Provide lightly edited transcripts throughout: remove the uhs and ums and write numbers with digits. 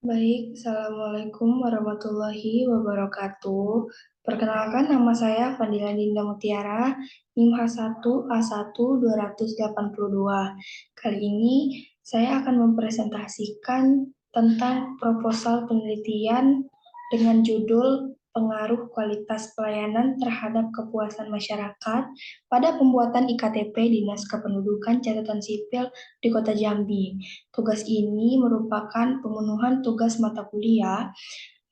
Baik, Assalamualaikum warahmatullahi wabarakatuh. Perkenalkan, nama saya Fadila Dinda Mutiara, NIM H1A1 282. Kali ini saya akan mempresentasikan tentang proposal penelitian dengan judul Pengaruh Kualitas Pelayanan Terhadap Kepuasan Masyarakat pada Pembuatan IKTP Dinas Kependudukan Catatan Sipil di Kota Jambi. Tugas ini merupakan pemenuhan tugas mata kuliah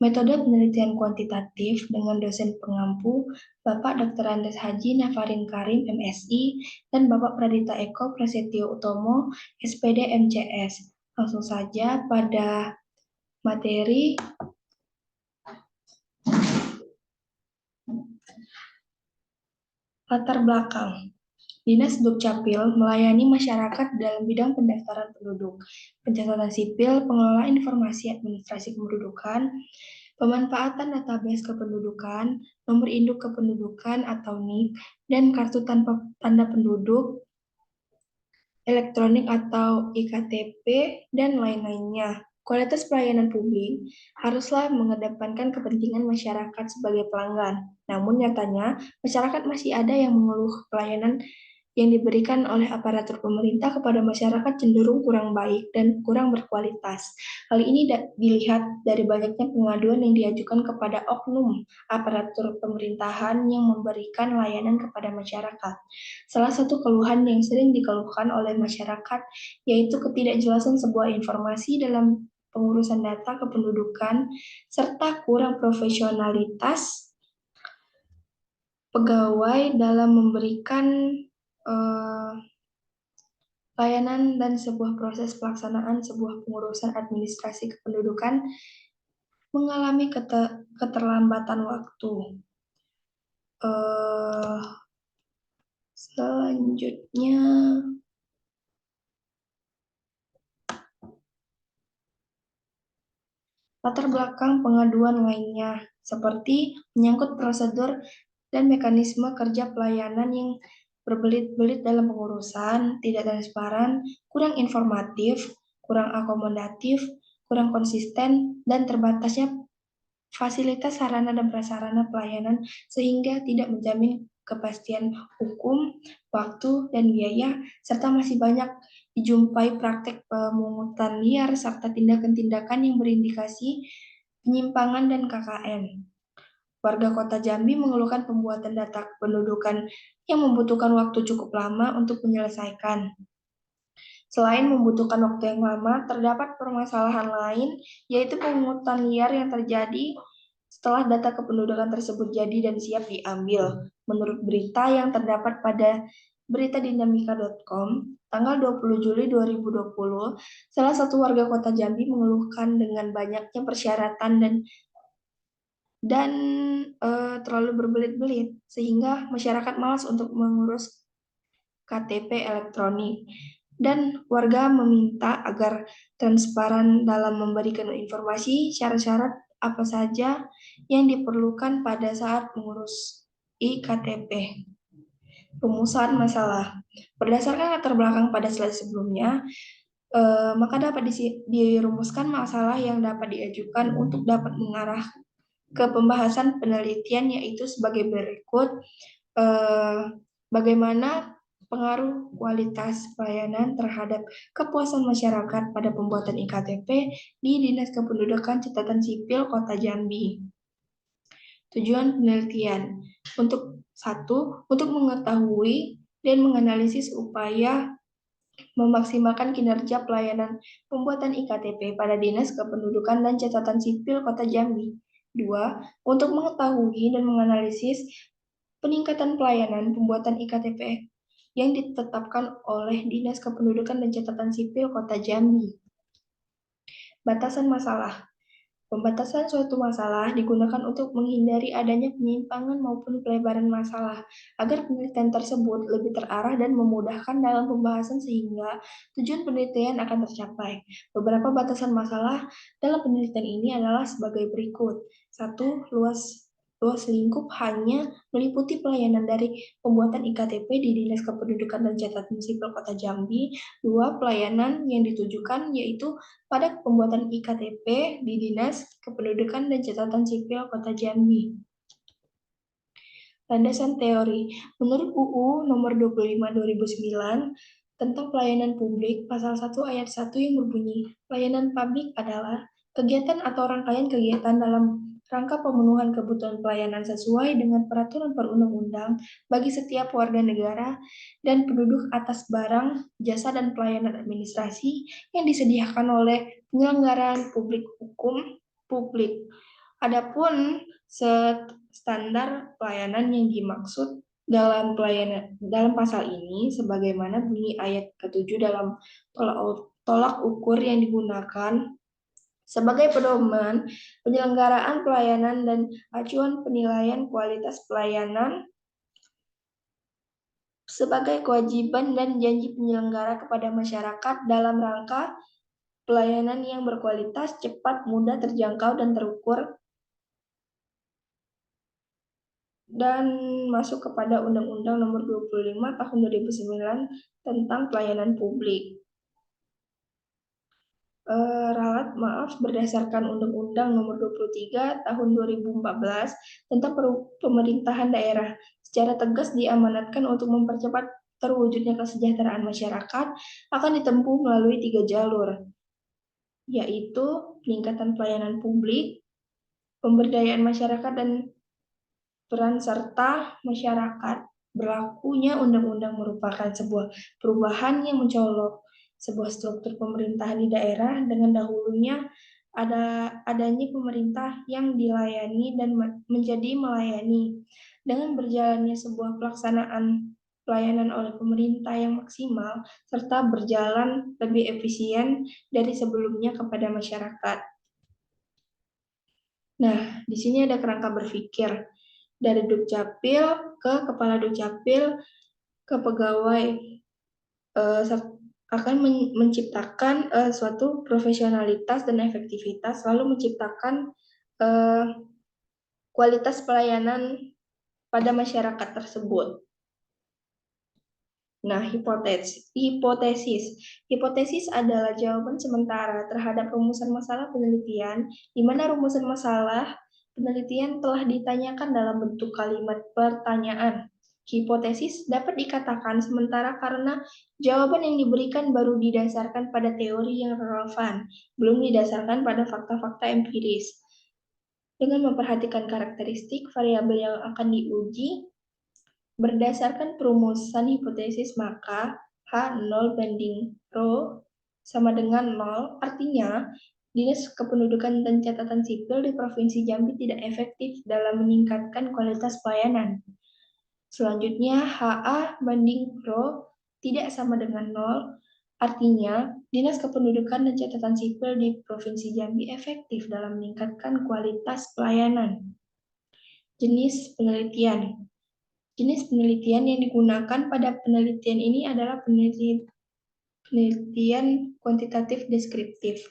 Metode Penelitian Kuantitatif dengan dosen pengampu Bapak Dr. Andes Haji Nafarin Karim MSI dan Bapak Pradita Eko Prasetyo Utomo SPD MCS. Langsung saja pada materi. Latar belakang. Dinas Dukcapil melayani masyarakat dalam bidang pendaftaran penduduk, pencatatan sipil, pengelolaan informasi administrasi kependudukan, pemanfaatan database kependudukan, nomor induk kependudukan atau NIK, dan kartu tanpa tanda penduduk, elektronik atau IKTP, dan lain-lainnya. Kualitas pelayanan publik haruslah mengedepankan kepentingan masyarakat sebagai pelanggan. Namun nyatanya, masyarakat masih ada yang mengeluh pelayanan yang diberikan oleh aparatur pemerintah kepada masyarakat cenderung kurang baik dan kurang berkualitas. Hal ini dilihat dari banyaknya pengaduan yang diajukan kepada oknum aparatur pemerintahan yang memberikan layanan kepada masyarakat. Salah satu keluhan yang sering dikeluhkan oleh masyarakat yaitu ketidakjelasan sebuah informasi dalam pengurusan data kependudukan serta kurang profesionalitas pegawai dalam memberikan layanan dan sebuah proses pelaksanaan sebuah pengurusan administrasi kependudukan mengalami keterlambatan waktu. Selanjutnya, latar belakang pengaduan lainnya, seperti menyangkut prosedur dan mekanisme kerja pelayanan yang berbelit-belit dalam pengurusan, tidak transparan, kurang informatif, kurang akomodatif, kurang konsisten, dan terbatasnya fasilitas sarana dan prasarana pelayanan sehingga tidak menjamin kepastian hukum, waktu, dan biaya, serta masih banyak dijumpai praktek pemungutan liar serta tindakan-tindakan yang berindikasi penyimpangan dan KKN. Warga Kota Jambi mengeluhkan pembuatan data kependudukan yang membutuhkan waktu cukup lama untuk menyelesaikan. Selain membutuhkan waktu yang lama, terdapat permasalahan lain, yaitu pemungutan liar yang terjadi setelah data kependudukan tersebut jadi dan siap diambil. Menurut berita yang terdapat pada beritadinamika.com, tanggal 20 Juli 2020, salah satu warga Kota Jambi mengeluhkan dengan banyaknya persyaratan dan terlalu berbelit-belit, sehingga masyarakat malas untuk mengurus KTP elektronik. Dan warga meminta agar transparan dalam memberikan informasi syarat-syarat apa saja yang diperlukan pada saat mengurus IKTP. Rumusan masalah. Berdasarkan latar belakang pada slide sebelumnya, maka dapat dirumuskan masalah yang dapat diajukan untuk dapat mengarah ke pembahasan penelitian, yaitu sebagai berikut. Bagaimana pengaruh kualitas pelayanan terhadap kepuasan masyarakat pada pembuatan IKTP di Dinas Kependudukan Catatan Sipil Kota Jambi. Tujuan penelitian untuk mengetahui dan menganalisis upaya memaksimalkan kinerja pelayanan pembuatan IKTP pada Dinas Kependudukan dan Catatan Sipil Kota Jambi. 2. Untuk mengetahui dan menganalisis peningkatan pelayanan pembuatan IKTP yang ditetapkan oleh Dinas Kependudukan dan Catatan Sipil Kota Jambi. Batasan masalah. Pembatasan suatu masalah digunakan untuk menghindari adanya penyimpangan maupun pelebaran masalah, agar penelitian tersebut lebih terarah dan memudahkan dalam pembahasan sehingga tujuan penelitian akan tercapai. Beberapa batasan masalah dalam penelitian ini adalah sebagai berikut. 1. Luas Luas lingkup hanya meliputi pelayanan dari pembuatan IKTP di Dinas Kependudukan dan Catatan Sipil Kota Jambi. Dua, pelayanan yang ditujukan yaitu pada pembuatan IKTP di Dinas Kependudukan dan Catatan Sipil Kota Jambi. Landasan teori. Menurut UU nomor 25 2009 tentang pelayanan publik, pasal 1 ayat 1 yang berbunyi, pelayanan publik adalah kegiatan atau rangkaian kegiatan dalam rangka pemenuhan kebutuhan pelayanan sesuai dengan peraturan perundang-undang bagi setiap warga negara dan penduduk atas barang, jasa, dan pelayanan administrasi yang disediakan oleh penyelenggaraan publik hukum publik. Adapun standar pelayanan yang dimaksud dalam pasal ini sebagaimana bunyi ayat ke-7 dalam tolak ukur yang digunakan sebagai pedoman penyelenggaraan pelayanan dan acuan penilaian kualitas pelayanan sebagai kewajiban dan janji penyelenggara kepada masyarakat dalam rangka pelayanan yang berkualitas, cepat, mudah, terjangkau, dan terukur, dan masuk kepada Undang-Undang Nomor 25 Tahun 2009 tentang Pelayanan Publik. Berdasarkan Undang-Undang Nomor 23 Tahun 2014 tentang pemerintahan daerah, secara tegas diamanatkan untuk mempercepat terwujudnya kesejahteraan masyarakat akan ditempuh melalui 3 jalur, yaitu peningkatan pelayanan publik, pemberdayaan masyarakat, dan peran serta masyarakat. Berlakunya undang-undang merupakan sebuah perubahan yang mencolok sebuah struktur pemerintahan di daerah dengan dahulunya adanya pemerintah yang dilayani dan menjadi melayani. Dengan berjalannya sebuah pelaksanaan pelayanan oleh pemerintah yang maksimal serta berjalan lebih efisien dari sebelumnya kepada masyarakat. Nah, di sini ada kerangka berpikir dari Dukcapil ke Kepala Dukcapil ke pegawai akan menciptakan suatu profesionalitas dan efektivitas, lalu menciptakan kualitas pelayanan pada masyarakat tersebut. Nah, hipotesis adalah jawaban sementara terhadap rumusan masalah penelitian, di mana rumusan masalah penelitian telah ditanyakan dalam bentuk kalimat pertanyaan. Hipotesis dapat dikatakan sementara karena jawaban yang diberikan baru didasarkan pada teori yang relevan, belum didasarkan pada fakta-fakta empiris. Dengan memperhatikan karakteristik variabel yang akan diuji, berdasarkan perumusan hipotesis, maka H0 banding Rho sama dengan 0, artinya Dinas Kependudukan dan Catatan Sipil di Provinsi Jambi tidak efektif dalam meningkatkan kualitas pelayanan. Selanjutnya, HA banding Rho tidak sama dengan 0, artinya Dinas Kependudukan dan Catatan Sipil di Provinsi Jambi efektif dalam meningkatkan kualitas pelayanan. Jenis penelitian. Jenis penelitian yang digunakan pada penelitian ini adalah penelitian kuantitatif deskriptif.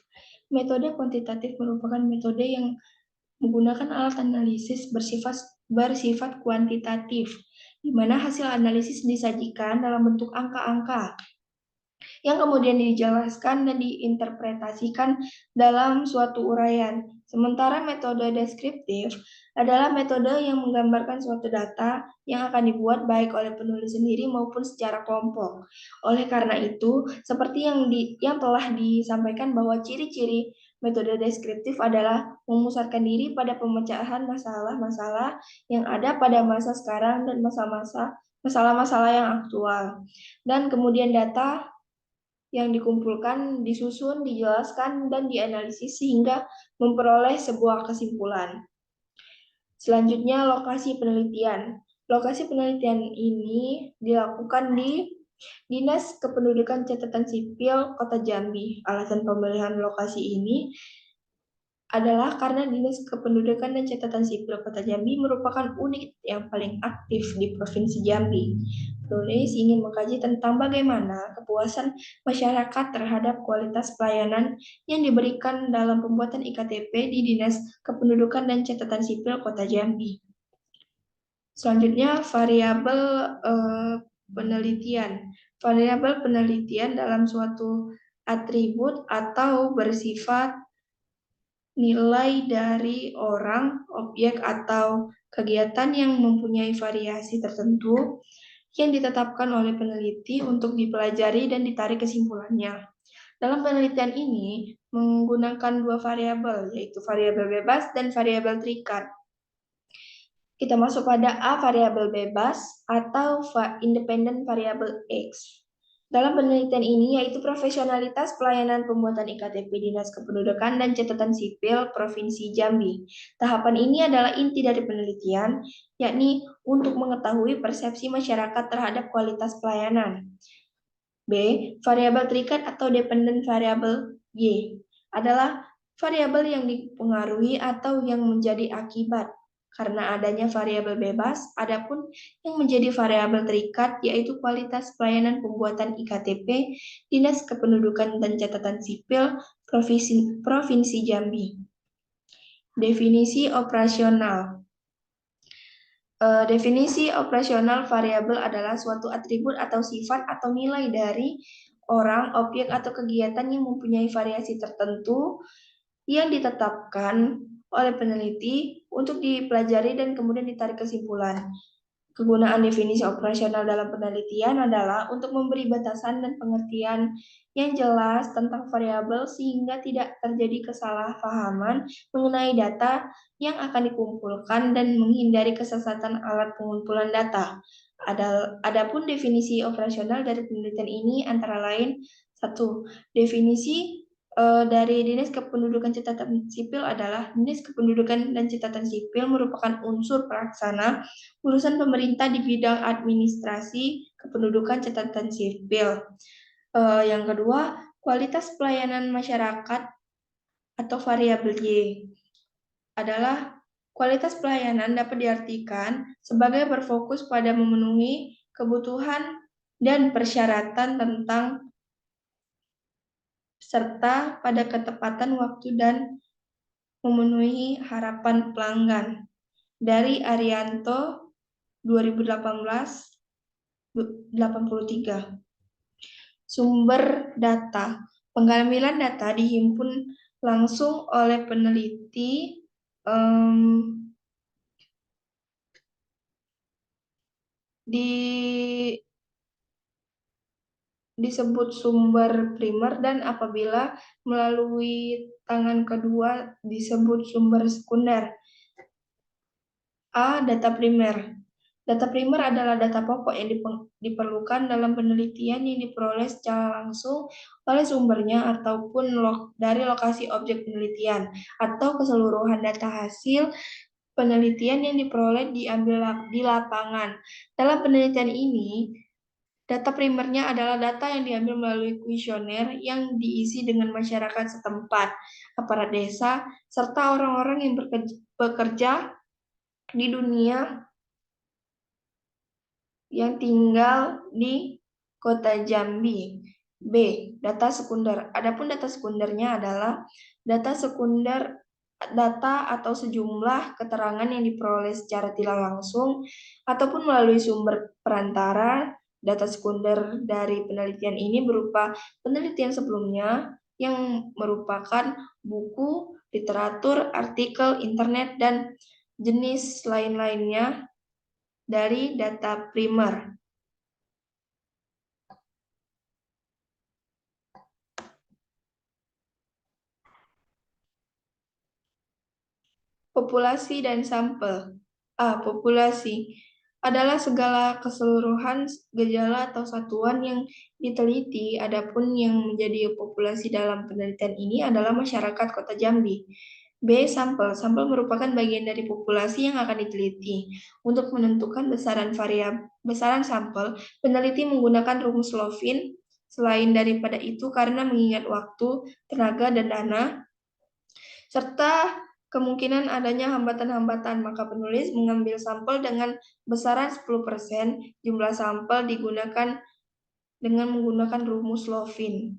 Metode kuantitatif merupakan metode yang menggunakan alat analisis bersifat kuantitatif, di mana hasil analisis disajikan dalam bentuk angka-angka yang kemudian dijelaskan dan diinterpretasikan dalam suatu uraian. Sementara metode deskriptif adalah metode yang menggambarkan suatu data yang akan dibuat baik oleh penulis sendiri maupun secara kelompok. Oleh karena itu, seperti yang telah disampaikan bahwa ciri-ciri metode deskriptif adalah memusatkan diri pada pemecahan masalah-masalah yang ada pada masa sekarang dan masalah-masalah yang aktual. Dan kemudian data yang dikumpulkan, disusun, dijelaskan, dan dianalisis sehingga memperoleh sebuah kesimpulan. Selanjutnya, lokasi penelitian. Lokasi penelitian ini dilakukan di Dinas Kependudukan Catatan Sipil Kota Jambi. Alasan pemilihan lokasi ini adalah karena Dinas Kependudukan dan Catatan Sipil Kota Jambi merupakan unit yang paling aktif di Provinsi Jambi. Penulis ingin mengkaji tentang bagaimana kepuasan masyarakat terhadap kualitas pelayanan yang diberikan dalam pembuatan IKTP di Dinas Kependudukan dan Catatan Sipil Kota Jambi. Selanjutnya, variabel penelitian. Variabel penelitian dalam suatu atribut atau bersifat nilai dari orang, objek, atau kegiatan yang mempunyai variasi tertentu yang ditetapkan oleh peneliti untuk dipelajari dan ditarik kesimpulannya. Dalam penelitian ini menggunakan dua variabel, yaitu variabel bebas dan variabel terikat. Kita masuk pada A, variabel bebas atau independent variable X. Dalam penelitian ini yaitu profesionalitas pelayanan pembuatan IKTP Dinas Kependudukan dan Catatan Sipil Provinsi Jambi. Tahapan ini adalah inti dari penelitian, yakni untuk mengetahui persepsi masyarakat terhadap kualitas pelayanan. B. Variabel terikat atau dependent variable Y adalah variabel yang dipengaruhi atau yang menjadi akibat karena adanya variabel bebas, adapun yang menjadi variabel terikat yaitu kualitas pelayanan pembuatan IKTP Dinas Kependudukan dan Catatan Sipil Provinsi Jambi. Definisi operasional. Definisi operasional variabel adalah suatu atribut atau sifat atau nilai dari orang, objek, atau kegiatan yang mempunyai variasi tertentu yang ditetapkan oleh peneliti untuk dipelajari dan kemudian ditarik kesimpulan. Kegunaan definisi operasional dalam penelitian adalah untuk memberi batasan dan pengertian yang jelas tentang variabel sehingga tidak terjadi kesalahpahaman mengenai data yang akan dikumpulkan dan menghindari kesesatan alat pengumpulan data. Adapun definisi operasional dari penelitian ini antara lain satu, definisi dari Dinas Kependudukan Catatan Sipil adalah Dinas Kependudukan dan Catatan Sipil merupakan unsur pelaksana urusan pemerintah di bidang administrasi kependudukan catatan sipil. Yang kedua, kualitas pelayanan masyarakat atau variabel Y adalah kualitas pelayanan dapat diartikan sebagai berfokus pada memenuhi kebutuhan dan persyaratan tentang serta pada ketepatan waktu dan memenuhi harapan pelanggan. Dari Arianto 2018-83. Sumber data. Pengambilan data dihimpun langsung oleh peneliti disebut sumber primer dan apabila melalui tangan kedua disebut sumber sekunder. A. Data primer. Data primer adalah data pokok yang diperlukan dalam penelitian yang diperoleh secara langsung oleh sumbernya ataupun dari lokasi objek penelitian atau keseluruhan data hasil penelitian yang diperoleh diambil di lapangan. Dalam penelitian ini, data primernya adalah data yang diambil melalui kuesioner yang diisi dengan masyarakat setempat, aparat desa, serta orang-orang yang bekerja di dunia yang tinggal di Kota Jambi. B. Data sekunder. Adapun data sekundernya adalah data sekunder data atau sejumlah keterangan yang diperoleh secara tidak langsung ataupun melalui sumber perantara. Data sekunder dari penelitian ini berupa penelitian sebelumnya yang merupakan buku, literatur, artikel, internet, dan jenis lain-lainnya dari data primer. Populasi dan sampel. A. Populasi adalah segala keseluruhan gejala atau satuan yang diteliti. Adapun yang menjadi populasi dalam penelitian ini adalah masyarakat Kota Jambi. B. Sampel. Sampel merupakan bagian dari populasi yang akan diteliti. Untuk menentukan besaran sampel, peneliti menggunakan rumus Lovin. Selain daripada itu, karena mengingat waktu, tenaga, dan dana, serta kemungkinan adanya hambatan-hambatan, maka penulis mengambil sampel dengan besaran 10%. Jumlah sampel digunakan dengan menggunakan rumus Lovin.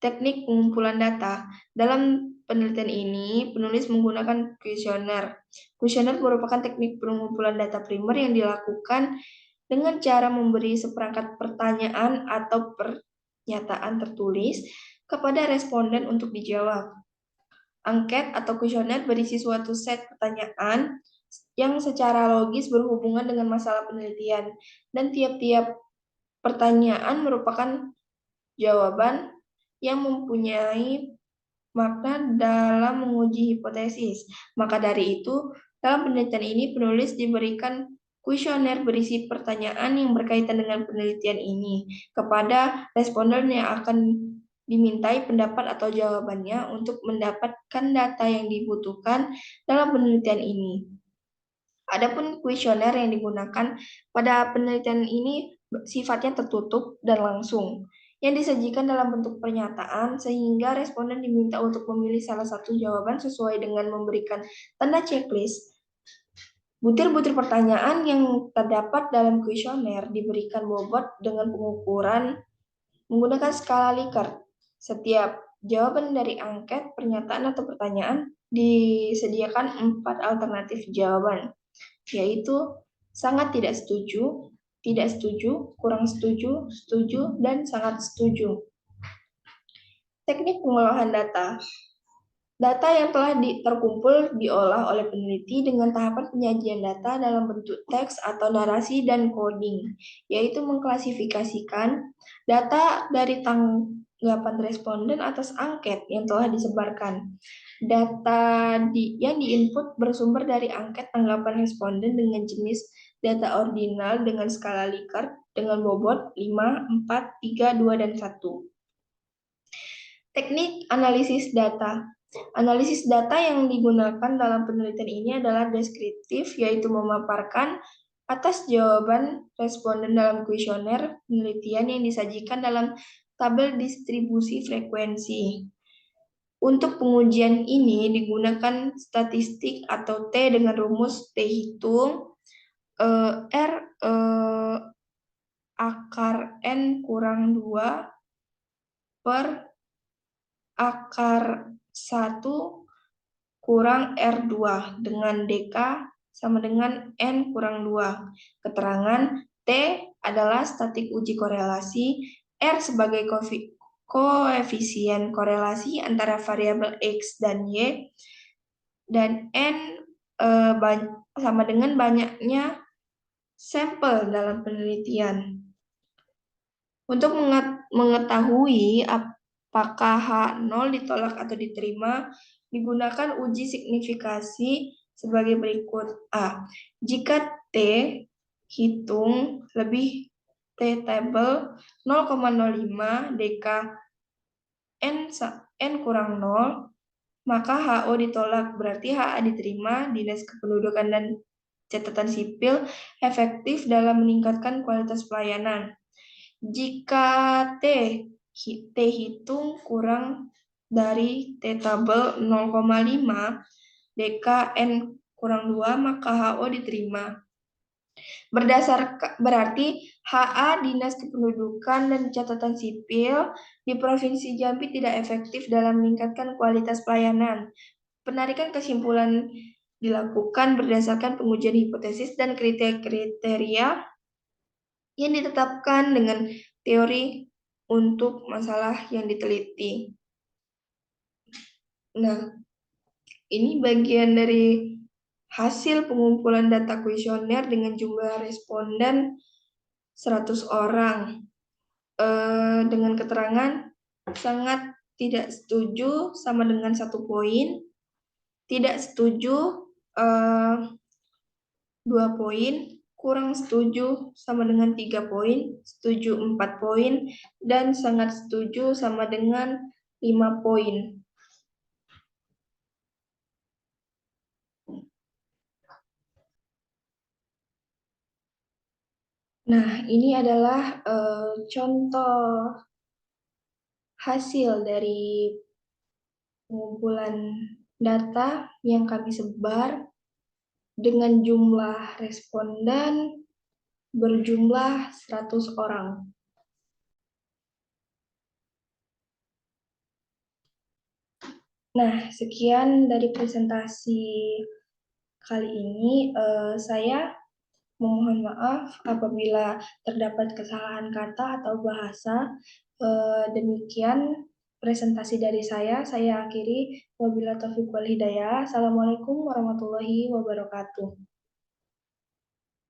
Teknik pengumpulan data. Dalam penelitian ini, penulis menggunakan kuesioner. Kuesioner merupakan teknik pengumpulan data primer yang dilakukan dengan cara memberi seperangkat pertanyaan atau pernyataan tertulis kepada responden untuk dijawab. Angket atau kuesioner berisi suatu set pertanyaan yang secara logis berhubungan dengan masalah penelitian, dan tiap-tiap pertanyaan merupakan jawaban yang mempunyai makna dalam menguji hipotesis. Maka dari itu, dalam penelitian ini penulis diberikan kuesioner berisi pertanyaan yang berkaitan dengan penelitian ini kepada responden yang akan dimintai pendapat atau jawabannya untuk mendapatkan data yang dibutuhkan dalam penelitian ini. Adapun kuesioner yang digunakan pada penelitian ini sifatnya tertutup dan langsung, yang disajikan dalam bentuk pernyataan sehingga responden diminta untuk memilih salah satu jawaban sesuai dengan memberikan tanda checklist. Butir-butir pertanyaan yang terdapat dalam kuesioner diberikan bobot dengan pengukuran menggunakan skala Likert. Setiap jawaban dari angket, pernyataan, atau pertanyaan disediakan 4 alternatif jawaban, yaitu sangat tidak setuju, kurang setuju, setuju, dan sangat setuju. Teknik pengolahan data. Data yang telah terkumpul diolah oleh peneliti dengan tahapan penyajian data dalam bentuk teks atau narasi dan coding, yaitu mengklasifikasikan data dari tanggapan responden atas angket yang telah disebarkan. Data yang diinput bersumber dari angket tanggapan responden dengan jenis data ordinal dengan skala Likert dengan bobot 5, 4, 3, 2, dan 1. Teknik analisis data. Analisis data yang digunakan dalam penelitian ini adalah deskriptif, yaitu memaparkan atas jawaban responden dalam kuesioner penelitian yang disajikan dalam tabel distribusi frekuensi. Untuk pengujian ini digunakan statistik atau T dengan rumus T hitung R akar N kurang 2 per akar 1 kurang R2 dengan DK sama dengan N kurang 2. Keterangan T adalah statik uji korelasi, R sebagai koefisien korelasi antara variabel X dan Y, dan N sama dengan banyaknya sampel dalam penelitian. Untuk mengetahui apakah H0 ditolak atau diterima, digunakan uji signifikasi sebagai berikut. A. Jika T hitung lebih T table 0,05 dk N kurang 0, maka HO ditolak, berarti HA diterima. Dinas Kependudukan dan Catatan Sipil efektif dalam meningkatkan kualitas pelayanan. Jika T hitung kurang dari T tabel 0,5 dk N kurang 2, maka HO diterima. Berarti HA Dinas Kependudukan dan Catatan Sipil di Provinsi Jambi tidak efektif dalam meningkatkan kualitas pelayanan. Penarikan kesimpulan dilakukan berdasarkan pengujian hipotesis dan kriteria yang ditetapkan dengan teori untuk masalah yang diteliti. Nah, ini bagian dari hasil pengumpulan data kuesioner dengan jumlah responden 100 orang. Dengan keterangan sangat tidak setuju sama dengan 1 poin, tidak setuju 2 poin, kurang setuju sama dengan 3 poin, setuju 4 poin, dan sangat setuju sama dengan 5 poin. Nah, ini adalah contoh hasil dari pengumpulan data yang kami sebar dengan jumlah responden berjumlah 100 orang. Nah, sekian dari presentasi kali ini. Saya memohon maaf apabila terdapat kesalahan kata atau bahasa. Demikian presentasi dari saya. Saya akhiri. Wabillahi taufiq wal hidayah. Assalamualaikum warahmatullahi wabarakatuh.